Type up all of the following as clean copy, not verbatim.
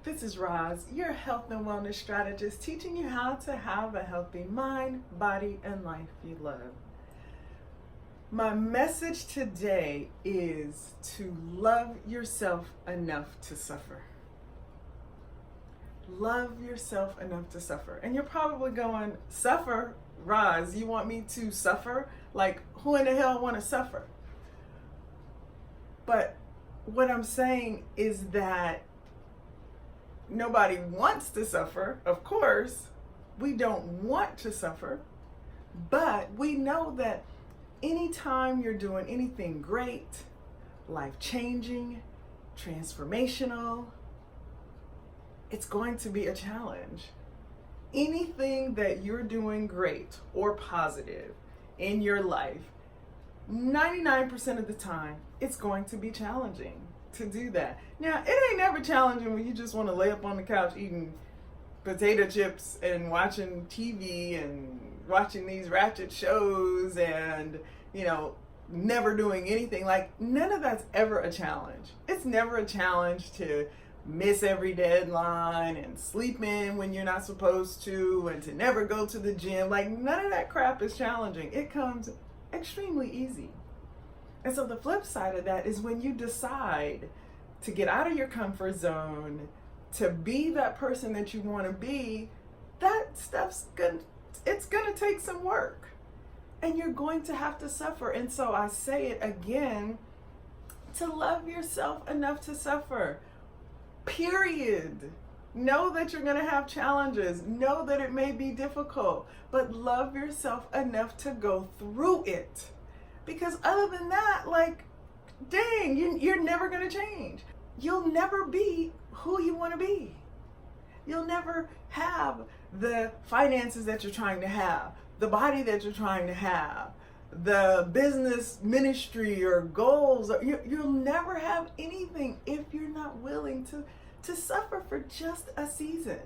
This is Roz, your health and wellness strategist, teaching you how to have a healthy mind, body, and life you love. My message today is to love yourself enough to suffer. Love yourself enough to suffer. And you're probably going, suffer? Roz, you want me to suffer? Like, who in the hell want to suffer? But what I'm saying is that nobody wants to suffer. Of course, we don't want to suffer, but we know that anytime you're doing anything great, life-changing, transformational, it's going to be a challenge. Anything that you're doing great or positive in your life, 99% of the time, it's going to be challenging to do that. Now, it ain't never challenging when you just want to lay up on the couch eating potato chips and watching TV and watching these ratchet shows and, never doing anything. Like, none of that's ever a challenge. It's never a challenge to miss every deadline and sleep in when you're not supposed to and to never go to the gym. Like, none of that crap is challenging. It comes extremely easy. And so the flip side of that is when you decide to get out of your comfort zone, to be that person that you want to be, that stuff's it's going to take some work. And you're going to have to suffer. And so I say it again, to love yourself enough to suffer. Period. Know that you're going to have challenges. Know that it may be difficult, but love yourself enough to go through it. Because other than that, like, dang, you're never going to change. You'll never be who you want to be. You'll never have the finances that you're trying to have, the body that you're trying to have, the business, ministry, or goals. You'll never have anything if you're not willing to suffer for just a season.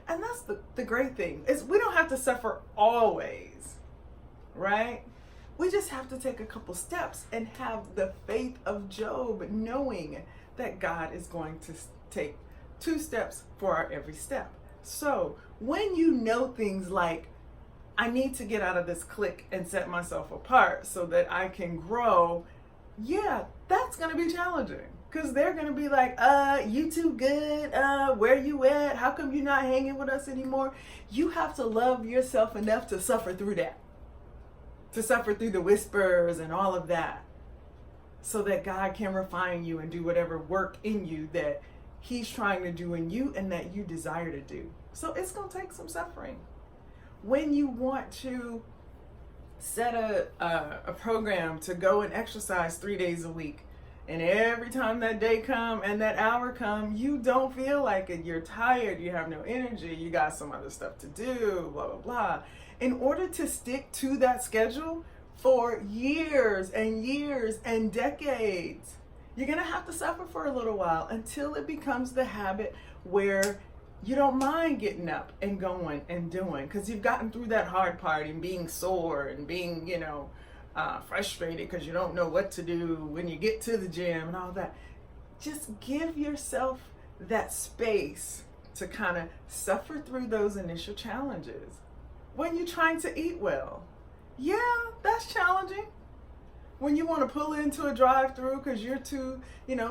And that's the great thing, is we don't have to suffer always, right? We just have to take a couple steps and have the faith of Job, knowing that God is going to take 2 steps for our every step. So when you know things like, I need to get out of this clique and set myself apart so that I can grow, yeah, that's going to be challenging. Because they're going to be like, you too good, where you at? How come you're not hanging with us anymore? You have to love yourself enough to suffer through that. To suffer through the whispers and all of that, so that God can refine you and do whatever work in you that He's trying to do in you and that you desire to do. So it's going to take some suffering. When you want to set a program to go and exercise 3 days a week, and every time that day come and that hour come, you don't feel like it, you're tired, you have no energy, you got some other stuff to do, blah, blah, blah. In order to stick to that schedule for years and years and decades, you're going to have to suffer for a little while until it becomes the habit where you don't mind getting up and going and doing, because you've gotten through that hard part and being sore and being, frustrated because you don't know what to do when you get to the gym and all that. Just give yourself that space to kind of suffer through those initial challenges. When you're trying to eat well, yeah, that's challenging. When you want to pull into a drive-through because you're too,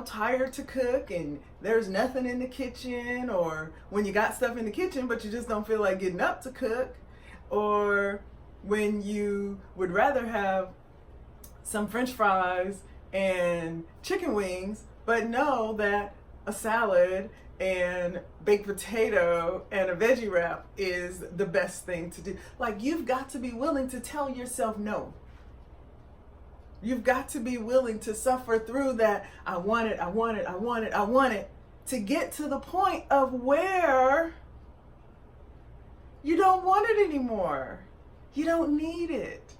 tired to cook and there's nothing in the kitchen, or when you got stuff in the kitchen but you just don't feel like getting up to cook, or when you would rather have some French fries and chicken wings, but know that a salad and baked potato and a veggie wrap is the best thing to do. Like, you've got to be willing to tell yourself no. You've got to be willing to suffer through that. I want it, to get to the point of where you don't want it anymore. You don't need it.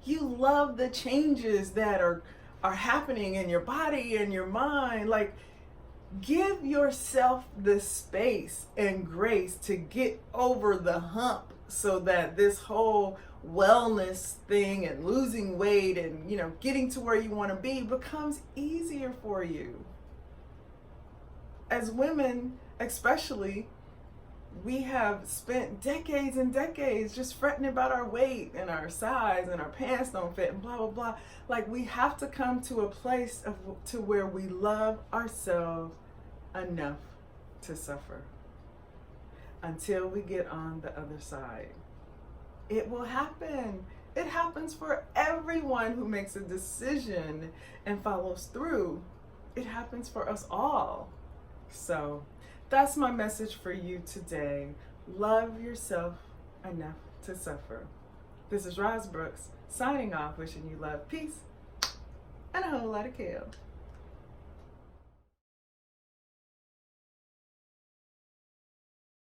You love the changes that are happening in your body and your mind. Like, give yourself the space and grace to get over the hump so that this whole wellness thing and losing weight and, you know, getting to where you want to be becomes easier for you. as women, especially, we have spent decades and decades just fretting about our weight and our size and our pants don't fit and blah blah blah. Like, we have to come to a place to where we love ourselves enough to suffer until we get on the other side. It will happen. It happens for everyone who makes a decision and follows through. It happens for us all. So that's my message for you today. Love yourself enough to suffer. This is Roz Brooks signing off, wishing you love, peace, and a whole lot of kale.